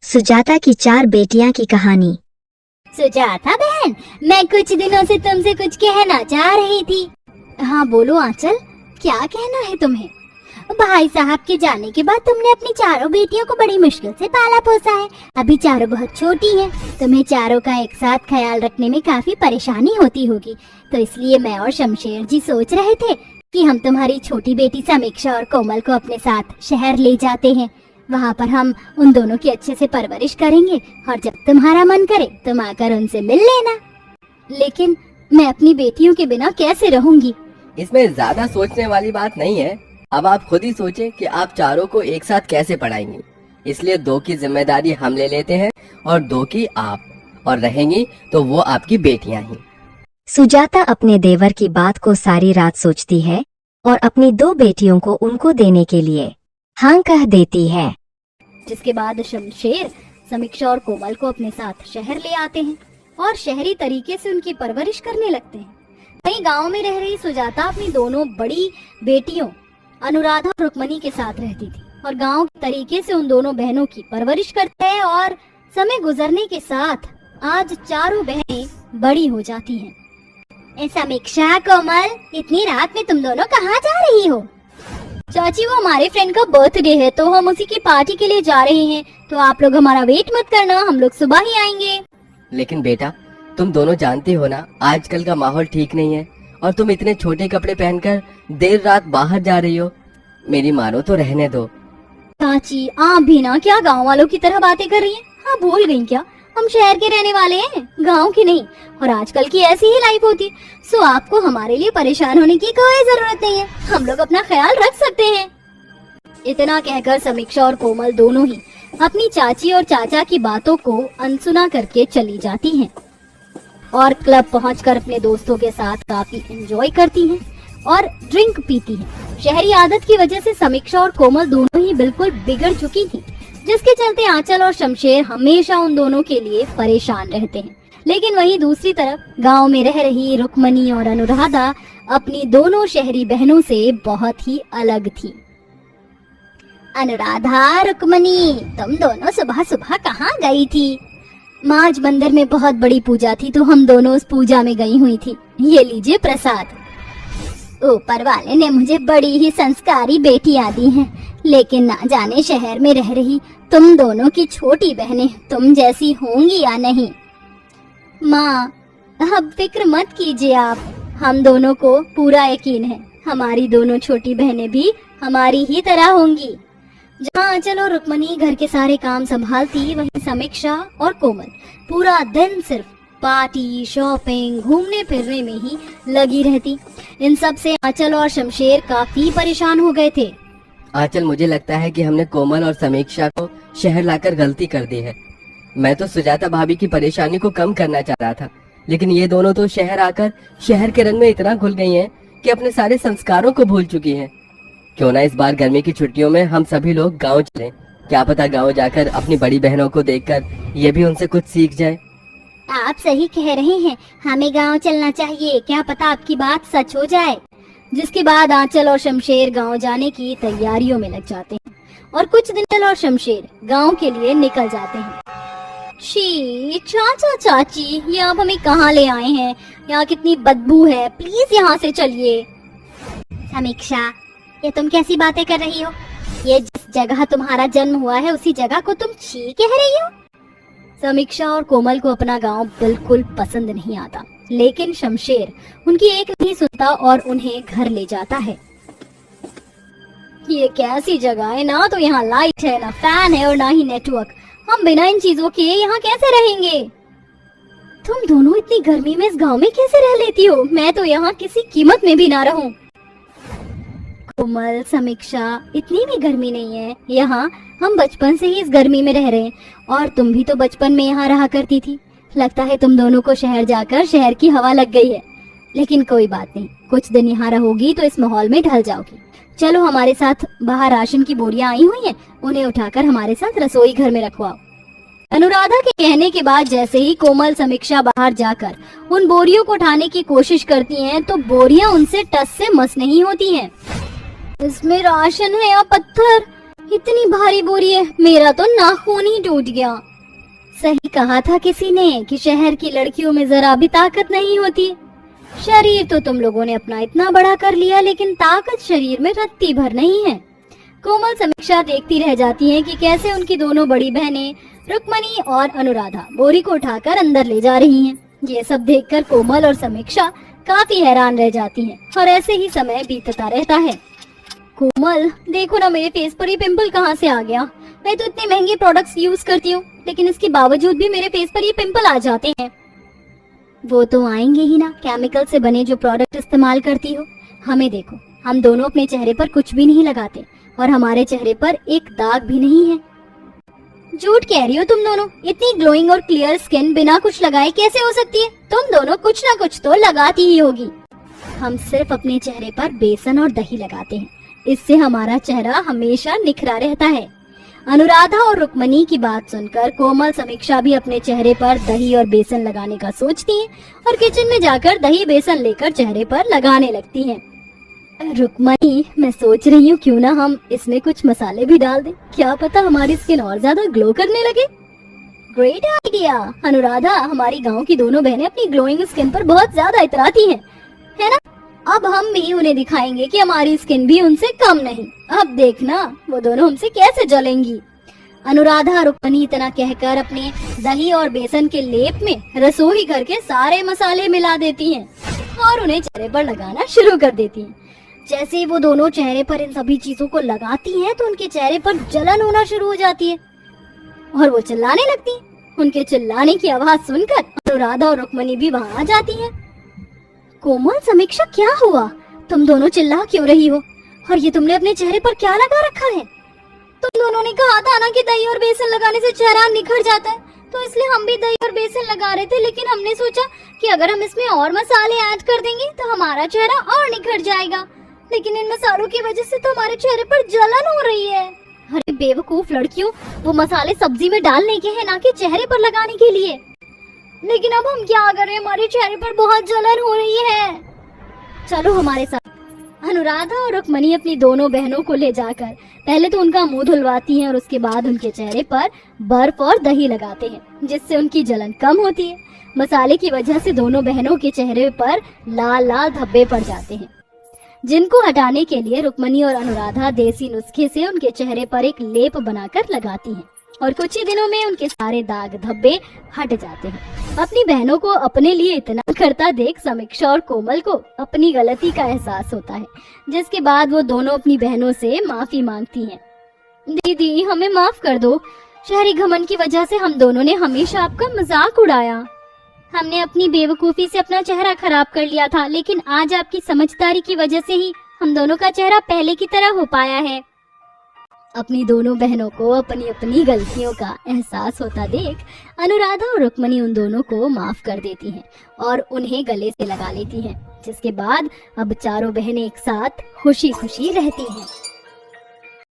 सुजाता की 4 बेटियां की कहानी। सुजाता बहन, मैं कुछ दिनों से तुमसे कुछ कहना चाह रही थी। हाँ बोलो आंचल, क्या कहना है तुम्हें? भाई साहब के जाने के बाद तुमने अपनी चारों बेटियों को बड़ी मुश्किल से पाला पोसा है। अभी चारों बहुत छोटी हैं, तुम्हें चारों का एक साथ ख्याल रखने में काफी परेशानी होती होगी। तो इसलिए मैं और शमशेर जी सोच रहे थे कि हम तुम्हारी छोटी बेटी समीक्षा और कोमल को अपने साथ शहर ले जाते हैं। वहाँ पर हम उन दोनों की अच्छे से परवरिश करेंगे और जब तुम्हारा मन करे तुम आकर उनसे मिल लेना। लेकिन मैं अपनी बेटियों के बिना कैसे रहूंगी? इसमें ज्यादा सोचने वाली बात नहीं है। अब आप खुद ही सोचें कि आप चारों को एक साथ कैसे पढ़ाएंगी। इसलिए 2 की जिम्मेदारी हम ले लेते हैं और 2 की आप, और रहेंगी तो वो आपकी बेटियां ही। सुजाता अपने देवर की बात को सारी रात सोचती है और अपनी 2 बेटियों को उनको देने के लिए हाँ कह देती है। जिसके बाद शमशेर समीक्षा और कोमल को अपने साथ शहर ले आते हैं और शहरी तरीके से उनकी परवरिश करने लगते हैं। वहीं गांव में रह रही सुजाता अपनी दोनों बड़ी बेटियों अनुराधा और रुक्मणी के साथ रहती थी और गांव के तरीके से उन दोनों बहनों की परवरिश करते हैं। और समय गुजरने के साथ आज चारों बहनें बड़ी हो जाती हैं। समीक्षा, कोमल, इतनी रात में तुम दोनों कहाँ जा रही हो? चाची, वो हमारे फ्रेंड का बर्थडे है तो हम उसी की पार्टी के लिए जा रहे हैं, तो आप लोग हमारा वेट मत करना, हम लोग सुबह ही आएंगे। लेकिन बेटा, तुम दोनों जानती हो ना, आजकल का माहौल ठीक नहीं है और तुम इतने छोटे कपड़े पहनकर देर रात बाहर जा रही हो। मेरी मानो तो रहने दो। चाची, आप भी ना क्या गाँव वालों की तरह बातें कर रही हैं? हाँ, भूल गई क्या? हम शहर के रहने वाले हैं, गांव के नहीं। और आजकल की ऐसी ही लाइफ होती है, सो आपको हमारे लिए परेशान होने की कोई जरूरत नहीं है, हम लोग अपना ख्याल रख सकते हैं। इतना कहकर समीक्षा और कोमल दोनों ही अपनी चाची और चाचा की बातों को अनसुना करके चली जाती हैं और क्लब पहुंचकर अपने दोस्तों के साथ काफी एंजॉय करती हैं और ड्रिंक पीती हैं। शहरी आदत की वजह से समीक्षा और कोमल दोनों ही बिल्कुल बिगड़ चुकी थी, जिसके चलते आंचल और शमशेर हमेशा उन दोनों के लिए परेशान रहते हैं। लेकिन वहीं दूसरी तरफ गांव में रह रही रुक्मणी और अनुराधा अपनी दोनों शहरी बहनों से बहुत ही अलग थी। अनुराधा, रुक्मणी, तुम दोनों सुबह सुबह कहाँ गई थी? माज मंदिर में बहुत बड़ी पूजा थी तो हम दोनों उस पूजा में गई हुई थी। ये लीजिए प्रसाद। ऊपर वाले ने मुझे बड़ी ही संस्कारी बेटियां दी हैं, लेकिन ना जाने शहर में रह रही तुम दोनों की छोटी बहनें तुम जैसी होंगी या नहीं। माँ, अब फिक्र मत कीजिए आप, हम दोनों को पूरा यकीन है हमारी दोनों छोटी बहनें भी हमारी ही तरह होंगी। जहाँ आंचल और रुक्मणी घर के सारे काम संभालती, वहीं समीक्षा और कोमल पूरा दिन सिर्फ पार्टी, शॉपिंग, घूमने फिरने में ही लगी रहती। इन सब से आंचल और शमशेर काफी परेशान हो गए थे। आंचल, मुझे लगता है कि हमने कोमल और समीक्षा को शहर लाकर गलती कर दी है। मैं तो सुजाता भाभी की परेशानी को कम करना चाह रहा था, लेकिन ये दोनों तो शहर आकर शहर के रंग में इतना घुल गई हैं कि अपने सारे संस्कारों को भूल चुकी हैं। क्यों ना इस बार गर्मी की छुट्टियों में हम सभी लोग गाँव चलें। क्या पता गाँव जाकर अपनी बड़ी बहनों को देखकर ये भी उनसे कुछ सीख जाए। आप सही कह रहे हैं, हमें गांव चलना चाहिए, क्या पता आपकी बात सच हो जाए। जिसके बाद आंचल और शमशेर गांव जाने की तैयारियों में लग जाते हैं और कुछ दिन आंचल और शमशेर गांव के लिए निकल जाते हैं। शी, चाचा चाची, ये आप हमें कहाँ ले आए हैं? यहाँ कितनी बदबू है, प्लीज यहाँ से चलिए। समीक्षा, ये तुम कैसी बातें कर रही हो? ये जिस जगह तुम्हारा जन्म हुआ है उसी जगह को तुम छी कह रही हो? समीक्षा और कोमल को अपना गांव बिल्कुल पसंद नहीं आता, लेकिन शमशेर उनकी एक नहीं सुनता और उन्हें घर ले जाता है। ये कैसी जगह है, ना तो यहाँ लाइट है, ना फैन है और ना ही नेटवर्क। हम बिना इन चीजों के यहाँ कैसे रहेंगे? तुम दोनों इतनी गर्मी में इस गांव में कैसे रह लेती हो? मैं तो यहाँ किसी कीमत में भी ना रहूं। कोमल, समीक्षा, इतनी भी गर्मी नहीं है यहाँ, हम बचपन से ही इस गर्मी में रह रहे हैं और तुम भी तो बचपन में यहाँ रहा करती थी। लगता है तुम दोनों को शहर जाकर शहर की हवा लग गई है, लेकिन कोई बात नहीं, कुछ दिन यहाँ रहोगी तो इस माहौल में ढल जाओगी। चलो हमारे साथ, बाहर राशन की बोरियां आई हुई हैं, उन्हें उठाकर हमारे साथ रसोई घर में रखवाओ। अनुराधा के कहने के बाद जैसे ही कोमल, समीक्षा बाहर जाकर उन बोरियों को उठाने की कोशिश करती हैं तो बोरियां उनसे टस से मस नहीं होती हैं। इसमें राशन है या पत्थर? इतनी भारी बोरी है, मेरा तो नाखून ही टूट गया। सही कहा था किसी ने कि शहर की लड़कियों में जरा भी ताकत नहीं होती। शरीर तो तुम लोगों ने अपना इतना बड़ा कर लिया, लेकिन ताकत शरीर में रत्ती भर नहीं है। कोमल समीक्षा देखती रह जाती हैं कि कैसे उनकी दोनों बड़ी बहनें रुक्मणी और अनुराधा बोरी को उठाकर अंदर ले जा रही हैं। ये सब देखकर कोमल और समीक्षा काफी हैरान रह जाती हैं और ऐसे ही समय बीतता रहता है। कोमल, देखो ना मेरे फेस पर ये पिंपल कहाँ से आ गया। मैं तो इतने महंगे प्रोडक्ट्स यूज करती हूँ, लेकिन इसके बावजूद भी मेरे फेस पर ये पिंपल आ जाते हैं। वो तो आएंगे ही ना, केमिकल से बने जो प्रोडक्ट इस्तेमाल करती हो। हमें देखो, हम दोनों अपने चेहरे पर कुछ भी नहीं लगाते और हमारे चेहरे पर एक दाग भी नहीं है। झूठ कह रही हो तुम दोनों। इतनी ग्लोइंग और क्लियर स्किन बिना कुछ लगाए कैसे हो सकती है? तुम दोनों कुछ ना कुछ तो लगाती ही होगी। हम सिर्फ अपने चेहरे पर बेसन और दही लगाते हैं, इससे हमारा चेहरा हमेशा निखरा रहता है। अनुराधा और रुक्मणी की बात सुनकर कोमल समीक्षा भी अपने चेहरे पर दही और बेसन लगाने का सोचती हैं और किचन में जाकर दही बेसन लेकर चेहरे पर लगाने लगती हैं। रुक्मणी, मैं सोच रही हूँ क्यों ना हम इसमें कुछ मसाले भी डाल दें, क्या पता हमारी स्किन और ज्यादा ग्लो करने लगे। Great idea. अनुराधा, हमारी गांव की दोनों बहनें अपनी ग्लोइंग स्किन पर बहुत ज्यादा इतराती हैं, है ना? अब हम भी उन्हें दिखाएंगे कि हमारी स्किन भी उनसे कम नहीं। अब देखना वो दोनों हमसे कैसे जलेंगी। अनुराधा रुक्मणी इतना कहकर अपने दही और बेसन के लेप में रसोई घर के सारे मसाले मिला देती हैं और उन्हें चेहरे पर लगाना शुरू कर देती हैं। जैसे ही वो दोनों चेहरे पर इन सभी चीजों को लगाती हैं तो उनके चेहरे पर जलन होना शुरू हो जाती है और वो चिल्लाने लगती हैं। उनके चिल्लाने की आवाज सुनकर अनुराधा और रुक्मणी भी वहाँ आ जाती हैं। कोमल, समीक्षा, क्या हुआ? तुम दोनों चिल्ला क्यों रही हो? और ये तुमने अपने चेहरे पर क्या लगा रखा है? तुम दोनों ने कहा था ना कि दही और बेसन लगाने से चेहरा निखर जाता है, तो इसलिए हम भी दही और बेसन लगा रहे थे। लेकिन हमने सोचा कि अगर हम इसमें और मसाले ऐड कर देंगे तो हमारा चेहरा और निखर जाएगा, लेकिन इन मसालों की वजह से तो हमारे चेहरे पर जलन हो रही है। अरे बेवकूफ लड़कियों, वो मसाले सब्जी में डालने के हैं, ना कि चेहरे पर लगाने के लिए। लेकिन अब हम क्या करें, हमारे चेहरे पर बहुत जलन हो रही है। चलो हमारे साथ। अनुराधा और रुक्मणी अपनी दोनों बहनों को ले जाकर पहले तो उनका मुंह धुलवाती हैं और उसके बाद उनके चेहरे पर बर्फ और दही लगाते हैं, जिससे उनकी जलन कम होती है। मसाले की वजह से दोनों बहनों के चेहरे पर लाल लाल धब्बे पड़ जाते हैं, जिनको हटाने के लिए रुक्मणी और अनुराधा देसी नुस्खे से उनके चेहरे पर एक लेप बनाकर लगाती हैं और कुछ ही दिनों में उनके सारे दाग धब्बे हट जाते हैं। अपनी बहनों को अपने लिए इतना करता देख समीक्षा और कोमल को अपनी गलती का एहसास होता है, जिसके बाद वो दोनों अपनी बहनों से माफी मांगती हैं। दीदी, हमें माफ कर दो। शहरी घमंड की वजह से हम दोनों ने हमेशा आपका मजाक उड़ाया। हमने अपनी बेवकूफी से अपना चेहरा खराब कर लिया था, लेकिन आज आपकी समझदारी की वजह से ही हम दोनों का चेहरा पहले की तरह हो पाया है। अपनी दोनों बहनों को अपनी अपनी गलतियों का एहसास होता देख अनुराधा और रुक्मणी उन दोनों को माफ कर देती हैं और उन्हें गले से लगा लेती हैं, जिसके बाद अब चारों बहनें एक साथ खुशी खुशी रहती हैं।